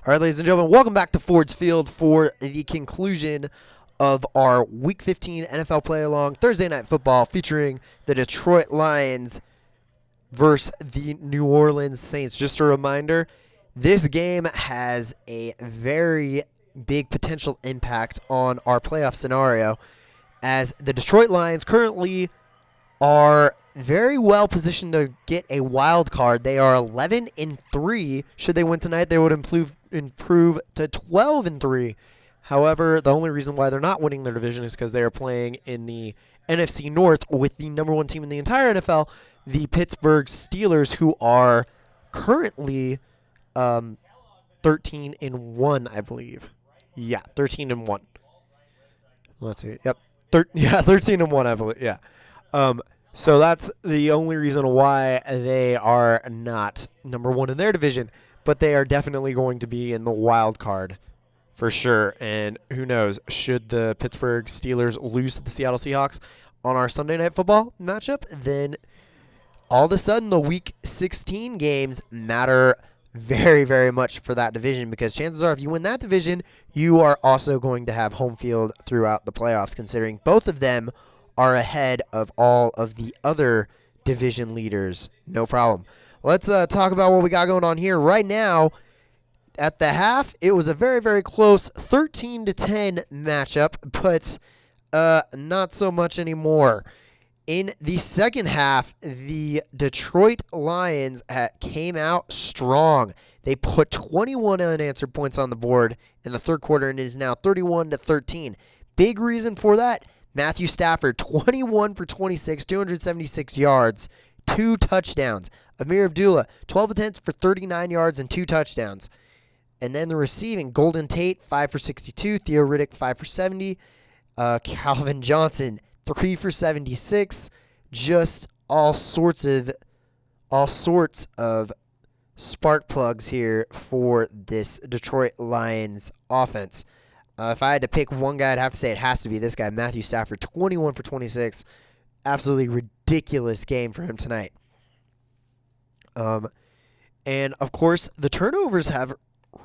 All right, ladies and gentlemen, welcome back to Ford's Field for the conclusion of our Week 15 NFL Play-Along Thursday Night Football featuring the Detroit Lions versus the New Orleans Saints. Just a reminder, this game has a very big potential impact on our playoff scenario, as the Detroit Lions currently are very well positioned to get a wild card. They are 11-3. Should they win tonight, they would improve to 12-3. However, the only reason why they're not winning their division is because they are playing in the NFC North with the number one team in the entire NFL, the Pittsburgh Steelers, who are currently 13-1, I believe. Yeah, 13-1. Let's see. Yep. 13-1, I believe. Yeah. So that's the only reason why they are not number one in their division, but they are definitely going to be in the wild card for sure. And who knows, should the Pittsburgh Steelers lose to the Seattle Seahawks on our Sunday Night Football matchup, then all of a sudden the Week 16 games matter very, very much for that division, because chances are if you win that division, you are also going to have home field throughout the playoffs, considering both of them are ahead of all of the other division leaders. No problem. Let's talk about what we got going on here right now. At the half, it was a very, very close 13-10 matchup, but not so much anymore. In the second half, the Detroit Lions came out strong. They put 21 unanswered points on the board in the third quarter, and it is now 31-13. Big reason for that, Matthew Stafford, 21 for 26, 276 yards, 2 touchdowns. Amir Abdullah, 12 attempts for 39 yards and 2 touchdowns. And then the receiving, Golden Tate, 5 for 62, Theo Riddick, 5 for 70, Calvin Johnson, 3 for 76. Just all sorts of spark plugs here for this Detroit Lions offense. If I had to pick one guy, I'd have to say it has to be this guy, Matthew Stafford, 21 for 26. Absolutely ridiculous game for him tonight. And, of course, the turnovers have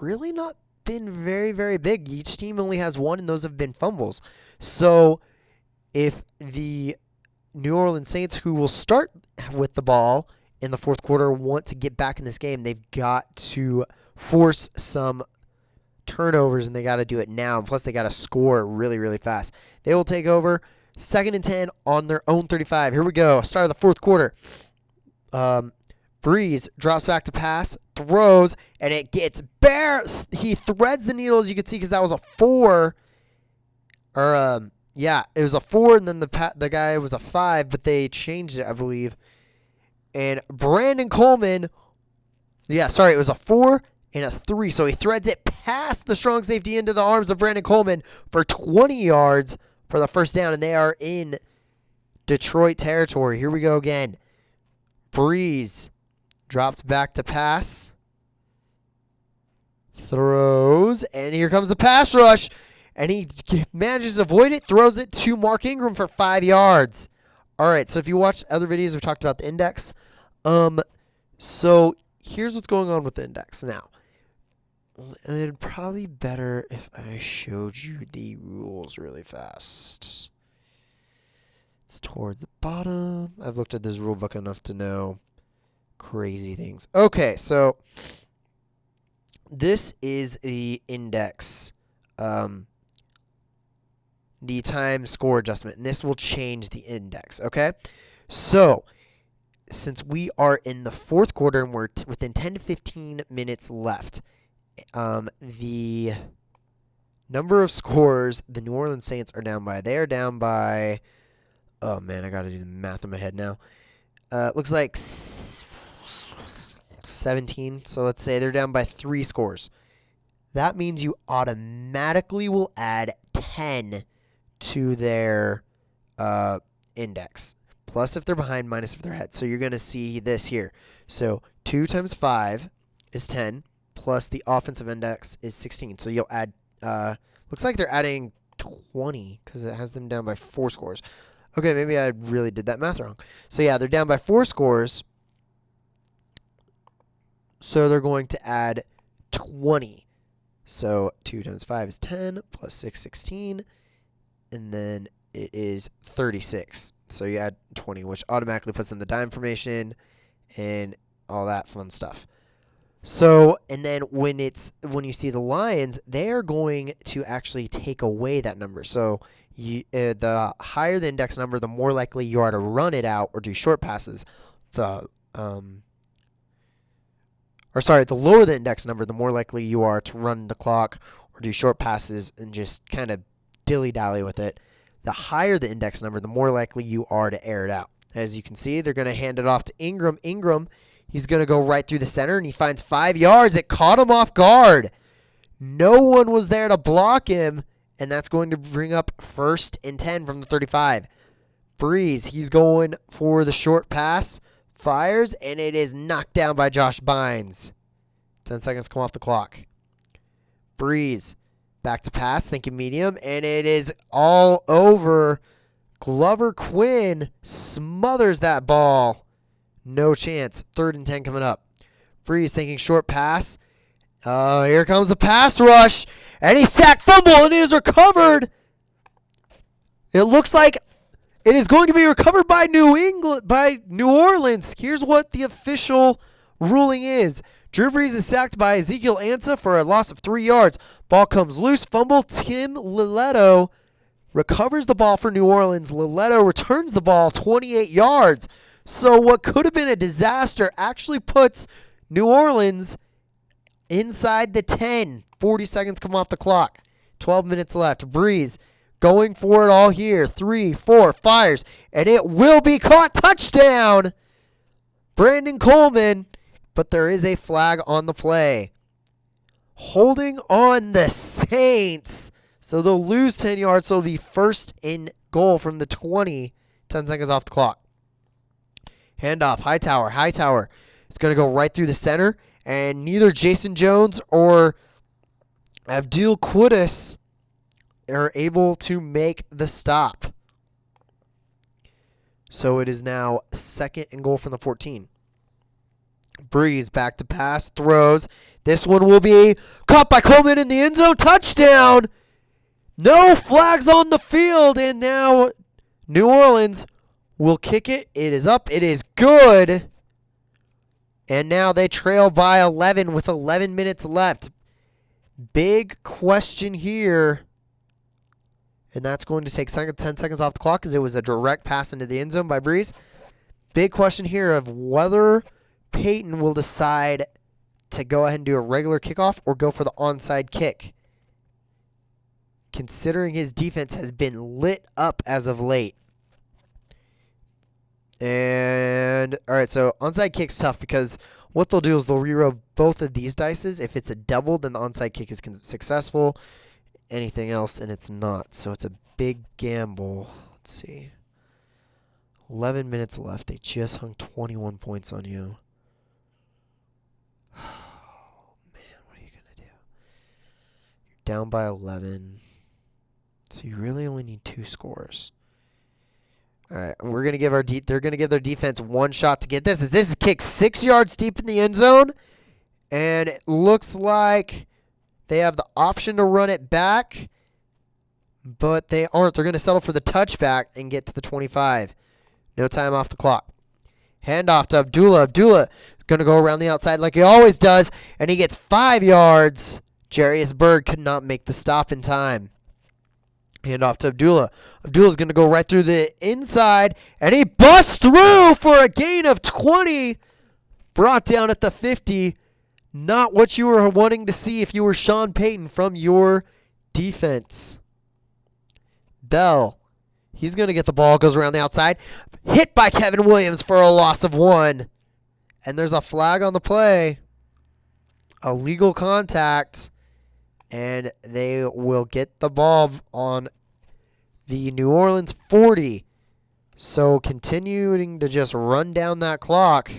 really not been very, very big. Each team only has one, and those have been fumbles. So if the New Orleans Saints, who will start with the ball in the fourth quarter, want to get back in this game, they've got to force some turnovers, and they got to do it now. And plus, they got to score really, really fast. They will take over 2nd and 10 on their own 35. Here we go. Start of the fourth quarter. Breeze drops back to pass, throws, and it gets bare. He threads the needle, as you can see, because that was a 4. Yeah, it was a 4, and then the guy was a 5, but they changed it, I believe. And Brandon Coleman, it was a 4 and a 3. So he threads it past the strong safety into the arms of Brandon Coleman for 20 yards for the first down, and they are in Detroit territory. Here we go again. Breeze drops back to pass, throws, and here comes the pass rush, and he manages to avoid it, throws it to Mark Ingram for 5 yards. All right, so if you watched other videos, we talked about the index. So here's what's going on with the index now. It'd probably be better if I showed you the rules really fast. It's towards the bottom. I've looked at this rule book enough to know crazy things. Okay, so this is the index, the time score adjustment, and this will change the index, okay? So since we are in the fourth quarter and we're within 10 to 15 minutes left, the number of scores the New Orleans Saints are down by, they are down by, oh man, I got to do the math in my head now. Looks like 17, so let's say they're down by 3 scores. That means you automatically will add 10 to their index. Plus if they're behind, minus if they're ahead. So you're going to see this here. So 2 times 5 is 10, plus the offensive index is 16. So you'll add, looks like they're adding 20 because it has them down by 4 scores. Okay, maybe I really did that math wrong. So yeah, they're down by 4 scores. So they're going to add 20 So 2 times 5 is 10, plus 6, 16, and then it is 36. So you add 20, which automatically puts in the dime formation and all that fun stuff. So, and then when you see the Lions, they are going to actually take away that number. So the higher the index number, the more likely you are to run it out or do short passes. The lower the index number, the more likely you are to run the clock or do short passes and just kind of dilly-dally with it. The higher the index number, the more likely you are to air it out. As you can see, they're going to hand it off to Ingram. Ingram, he's going to go right through the center, and he finds 5 yards. It caught him off guard. No one was there to block him, and that's going to bring up 1st and 10 from the 35. Breeze, he's going for the short pass, fires, and it is knocked down by Josh Bynes. 10 seconds come off the clock. Breeze, back to pass, thinking medium, and it is all over. Glover Quinn smothers that ball. No chance. 3rd and 10 coming up. Breeze thinking short pass. Here comes the pass rush. And he sacked, fumble, and it is recovered. It looks like it is going to be recovered by New Orleans. Here's what the official ruling is. Drew Brees is sacked by Ezekiel Ansah for a loss of 3 yards. Ball comes loose. Fumble. Tim Liletto recovers the ball for New Orleans. Liletto returns the ball 28 yards. So what could have been a disaster actually puts New Orleans inside the 10. 40 seconds come off the clock. 12 minutes left. Breeze going for it all here. 3, 4, fires. And it will be caught. Touchdown! Brandon Coleman. But there is a flag on the play. Holding on the Saints. So they'll lose 10 yards. So it'll be 1st and goal from the 20. 10 seconds off the clock. Handoff. Hightower. Hightower is going to go right through the center. And neither Jason Jones or Abdul Quddus are able to make the stop. So it is now 2nd and goal from the 14. Breeze back to pass, throws. This one will be caught by Coleman in the end zone. Touchdown! No flags on the field, and now New Orleans will kick it. It is up. It is good. And now they trail by 11 with 11 minutes left. Big question here. And that's going to take 10 seconds off the clock because it was a direct pass into the end zone by Breeze. Big question here of whether Peyton will decide to go ahead and do a regular kickoff or go for the onside kick. Considering his defense has been lit up as of late. And, all right, so onside kick's tough because what they'll do is they'll reroll both of these dices. If it's a double, then the onside kick is successful. Anything else, and it's not. So it's a big gamble. Let's see. 11 minutes left. They just hung 21 points on you. Oh, man, what are you going to do? You're down by 11. So you really only need 2 scores. All right, we're going to give they're going to give their defense one shot to get this. This is kicked 6 yards deep in the end zone, and it looks like they have the option to run it back, but they aren't. They're going to settle for the touchback and get to the 25. No time off the clock. Handoff to Abdullah. Abdullah is going to go around the outside like he always does, and he gets 5 yards. Jarius Byrd could not make the stop in time. Handoff to Abdullah. Abdullah's going to go right through the inside, and he busts through for a gain of 20. Brought down at the 50. Not what you were wanting to see if you were Sean Payton from your defense. Bell. He's going to get the ball. Goes around the outside. Hit by Kevin Williams for a loss of 1. And there's a flag on the play. Illegal contact. And they will get the ball on the New Orleans 40. So continuing to just run down that clock.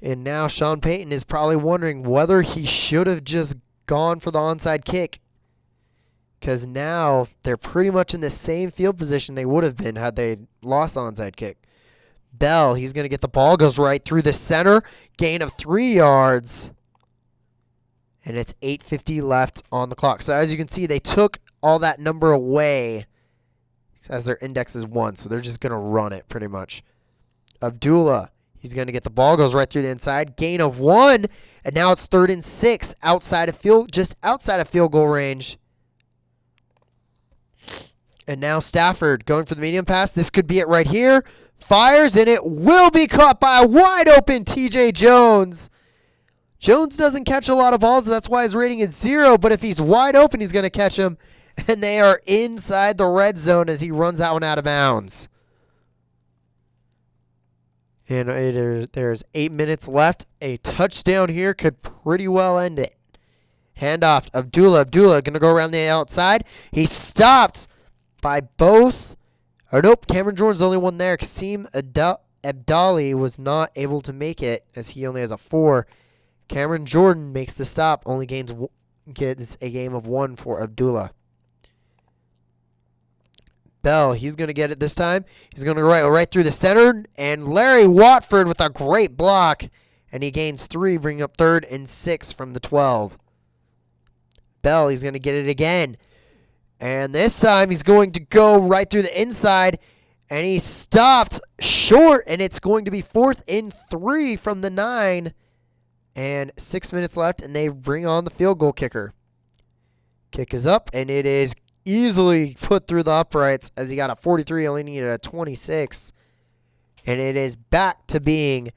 And now Sean Payton is probably wondering whether he should have just gone for the onside kick. Because now they're pretty much in the same field position they would have been had they lost the onside kick. Bell, he's going to get the ball. Goes right through the center. Gain of 3 yards. And it's 8:50 left on the clock. So as you can see, they took all that number away as their index is 1. So they're just going to run it pretty much. Abdullah, he's going to get the ball, goes right through the inside. Gain of 1. And now it's 3rd and 6 just outside of field goal range. And now Stafford going for the medium pass. This could be it right here. Fires, and it will be caught by a wide open TJ Jones. Jones doesn't catch a lot of balls, so that's why his rating is 0. But if he's wide open, he's going to catch him. And they are inside the red zone as he runs that one out of bounds. And there's 8 minutes left. A touchdown here could pretty well end it. Handoff. Abdullah going to go around the outside. He's stopped by both. Oh, nope. Cameron Jordan's the only one there. Kasim Abdali was not able to make it as he only has a 4. Cameron Jordan makes the stop. Only gets a game of 1 for Abdullah. Bell, he's going to get it this time. He's going to go right through the center. And Larry Watford with a great block. And he gains 3, bringing up 3rd and 6 from the 12. Bell, he's going to get it again. And this time he's going to go right through the inside. And he stopped short. And it's going to be 4th and 3 from the 9. And 6 minutes left. And they bring on the field goal kicker. Kick is up. And it is easily put through the uprights as he got a 43, only needed a 26. And it is back to being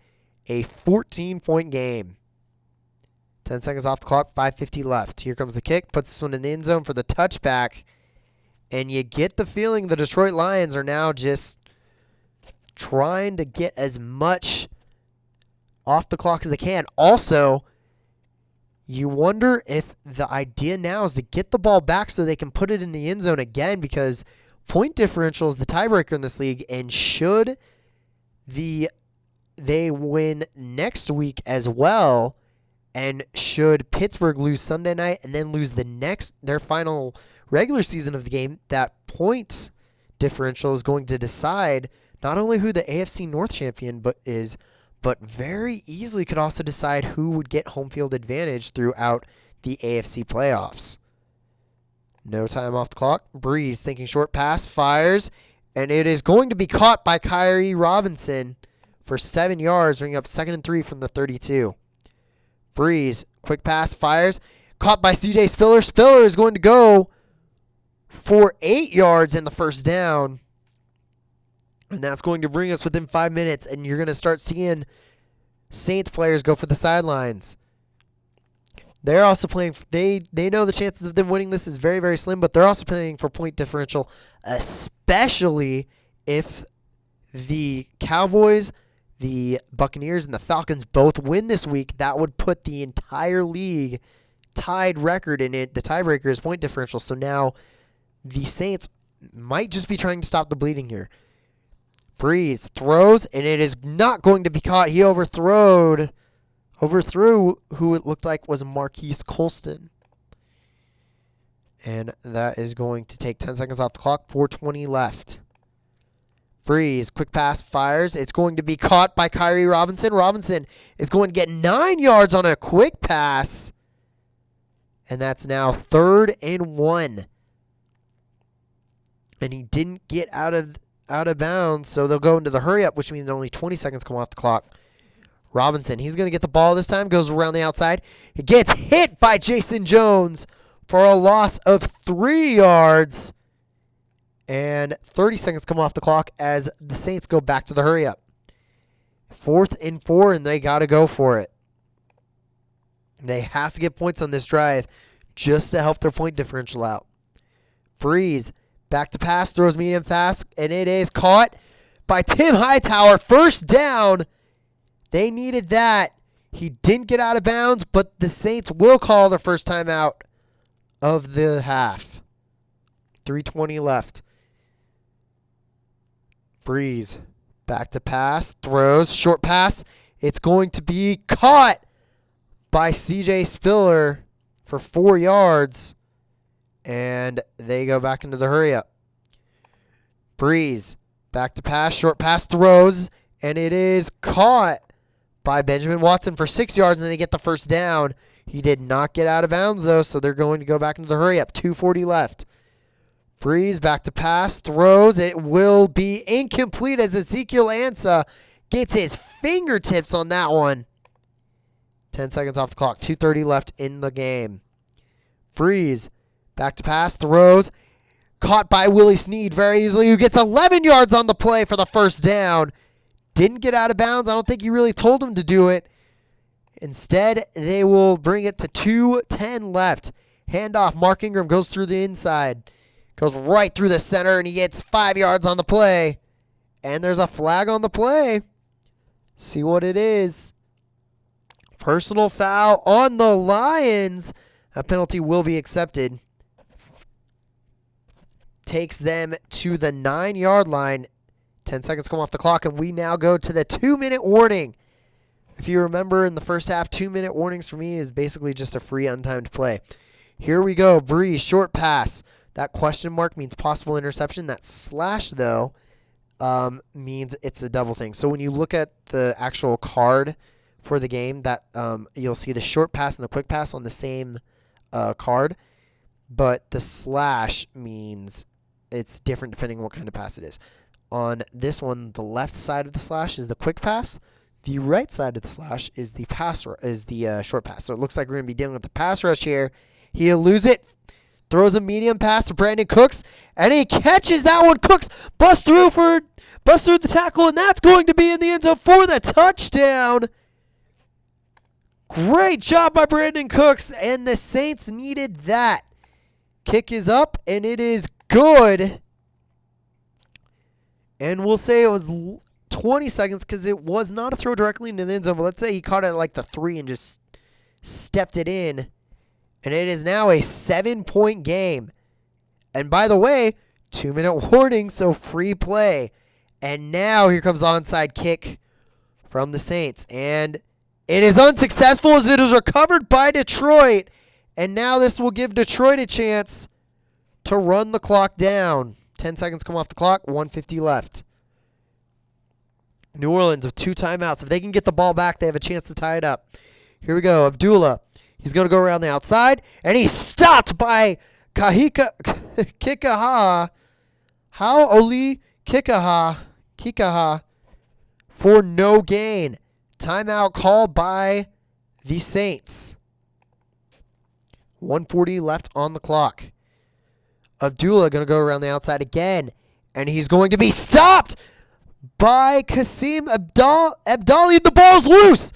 a 14-point game. 10 seconds off the clock, 5:50 left. Here comes the kick, puts this one in the end zone for the touchback. And you get the feeling the Detroit Lions are now just trying to get as much off the clock as they can. Also, you wonder if the idea now is to get the ball back so they can put it in the end zone again, because point differential is the tiebreaker in this league, and should they win next week as well, and should Pittsburgh lose Sunday night and then lose their final regular season of the game, that points differential is going to decide not only who the AFC North champion but very easily could also decide who would get home field advantage throughout the AFC playoffs. No time off the clock. Breeze thinking short pass, fires, and it is going to be caught by Kyrie Robinson for 7 yards, bringing up 2nd and 3 from the 32. Breeze, quick pass, fires, caught by CJ Spiller. Spiller is going to go for 8 yards in the first down. And that's going to bring us within 5 minutes, and you're going to start seeing Saints players go for the sidelines. They're also playing. They know the chances of them winning this is very, very slim, but they're also playing for point differential, especially if the Cowboys, the Buccaneers, and the Falcons both win this week. That would put the entire league tied record in it. The tiebreaker is point differential, so now the Saints might just be trying to stop the bleeding here. Breeze throws, and it is not going to be caught. He overthrew who it looked like was Marquise Colston. And that is going to take 10 seconds off the clock. 4:20 left. Breeze, quick pass, fires. It's going to be caught by Kyrie Robinson. Robinson is going to get 9 yards on a quick pass. And that's now 3rd and 1. And he didn't get out of bounds, so they'll go into the hurry up, which means only 20 seconds come off the clock. Robinson, he's going to get the ball this time, goes around the outside. He gets hit by Jason Jones for a loss of 3 yards. And 30 seconds come off the clock as the Saints go back to the hurry up. 4th and 4, and they got to go for it. They have to get points on this drive just to help their point differential out. Breeze, back to pass, throws medium fast, and it is caught by Tim Hightower. First down. They needed that. He didn't get out of bounds, but the Saints will call their first timeout of the half. 3:20 left. Breeze, back to pass, throws, short pass. It's going to be caught by CJ Spiller for 4 yards. And they go back into the hurry up. Breeze, back to pass, short pass, throws, and it is caught by Benjamin Watson for 6 yards, and they get the first down. He did not get out of bounds, though, so they're going to go back into the hurry-up. 2:40 left. Breeze back to pass, throws. It will be incomplete as Ezekiel Ansah gets his fingertips on that one. 10 seconds off the clock. 2:30 left in the game. Breeze back to pass, throws. Caught by Willie Snead very easily, who gets 11 yards on the play for the first down. Didn't get out of bounds. I don't think you really told him to do it. Instead, they will bring it to 2:10 left. Handoff. Mark Ingram goes through the inside. Goes right through the center, and he gets 5 yards on the play. And there's a flag on the play. See what it is. Personal foul on the Lions. A penalty will be accepted. Takes them to the 9-yard line. 10 seconds come off the clock, and we now go to the 2-minute warning. If you remember in the first half, 2-minute warnings for me is basically just a free untimed play. Here we go. Breeze, short pass. That question mark means possible interception. That slash, though, means it's a double thing. So when you look at the actual card for the game, that you'll see the short pass and the quick pass on the same card, but the slash means it's different depending on what kind of pass it is. On this one, the left side of the slash is the quick pass. The right side of the slash is the short pass. So it looks like we're going to be dealing with the pass rush here. He'll lose it. Throws a medium pass to Brandon Cooks, and he catches that one. Cooks busts through the tackle, and that's going to be in the end zone for the touchdown. Great job by Brandon Cooks, and the Saints needed that. Kick is up, and it is good. And we'll say it was 20 seconds because it was not a throw directly into the end zone, but let's say he caught it at like the 3 and just stepped it in. And it is now a 7-point game. And by the way, 2-minute warning, so free play. And now here comes onside kick from the Saints. And it is unsuccessful as it is recovered by Detroit. And now this will give Detroit a chance to run the clock down. 10 seconds come off the clock, 1:50 left. New Orleans with 2 timeouts. If they can get the ball back, they have a chance to tie it up. Here we go. Abdullah. He's going to go around the outside, and he's stopped by Kikaha. Haoli Kikaha for no gain. Timeout called by the Saints. 1:40 left on the clock. Abdullah going to go around the outside again, and he's going to be stopped by Kasim Abdali. The ball's loose,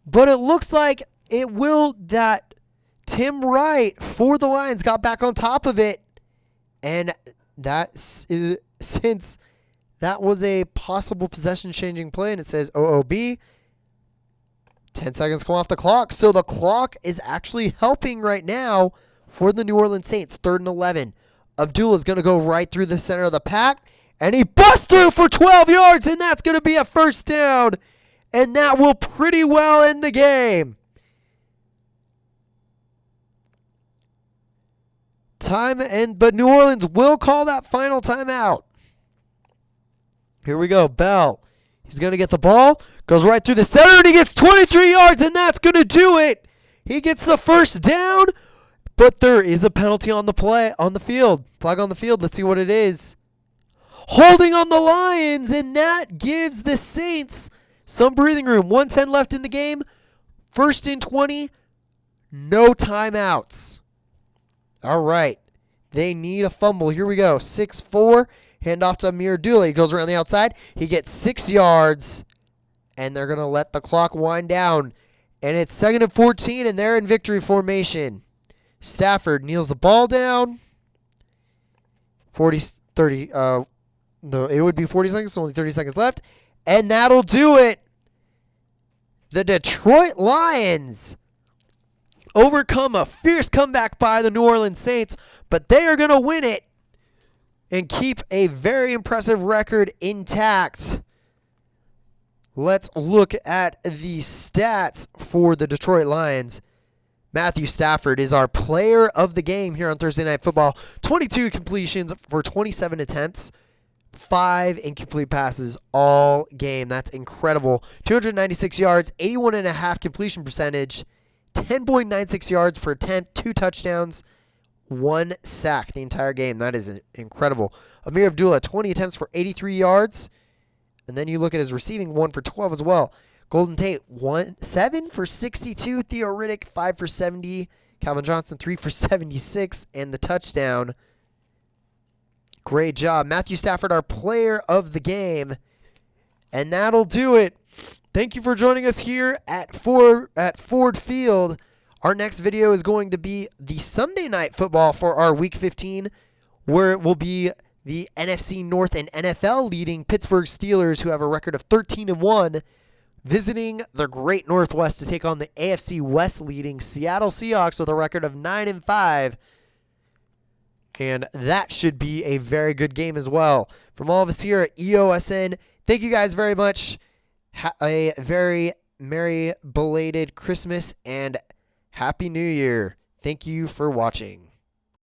but it looks like it will that Tim Wright for the Lions got back on top of it, and since that was a possible possession-changing play, and it says OOB, 10 seconds come off the clock, so the clock is actually helping right now for the New Orleans Saints. 3rd and 11. Abdullah's going to go right through the center of the pack, and he busts through for 12 yards, and that's going to be a first down, and that will pretty well end the game. But New Orleans will call that final timeout. Here we go. Bell. He's going to get the ball. Goes right through the center, and he gets 23 yards, and that's going to do it. He gets the first down, but there is a penalty on the field. Flag on the field. Let's see what it is. Holding on the Lions, and that gives the Saints some breathing room. 1:10 left in the game. 1st and 20. No timeouts. All right. They need a fumble. Here we go. 6-4. Handoff to Amir Abdullah. He goes around the outside. He gets 6 yards. And they're going to let the clock wind down. And it's 2nd and 14, and they're in victory formation. Stafford kneels the ball down. 30. No, it would be 40 seconds, so only 30 seconds left. And that'll do it. The Detroit Lions overcome a fierce comeback by the New Orleans Saints, but they are going to win it and keep a very impressive record intact. Let's look at the stats for the Detroit Lions. Matthew Stafford is our player of the game here on Thursday Night Football. 22 completions for 27 attempts. 5 incomplete passes all game. That's incredible. 296 yards, 81.5 completion percentage, 10.96 yards per attempt, 2 touchdowns, 1 sack the entire game. That is incredible. Amir Abdullah, 20 attempts for 83 yards. And then you look at his receiving, 1 for 12 as well. Golden Tate, 7 for 62. Theo Riddick, 5 for 70. Calvin Johnson, 3 for 76. And the touchdown. Great job. Matthew Stafford, our player of the game. And that'll do it. Thank you for joining us here at Ford Field. Our next video is going to be the Sunday night football for our Week 15, where it will be the NFC North and NFL leading Pittsburgh Steelers, who have a record of 13-1, visiting the Great Northwest to take on the AFC West leading Seattle Seahawks with a record of 9-5. And that should be a very good game as well. From all of us here at EOSN, thank you guys very much. A very merry belated Christmas and Happy New Year. Thank you for watching.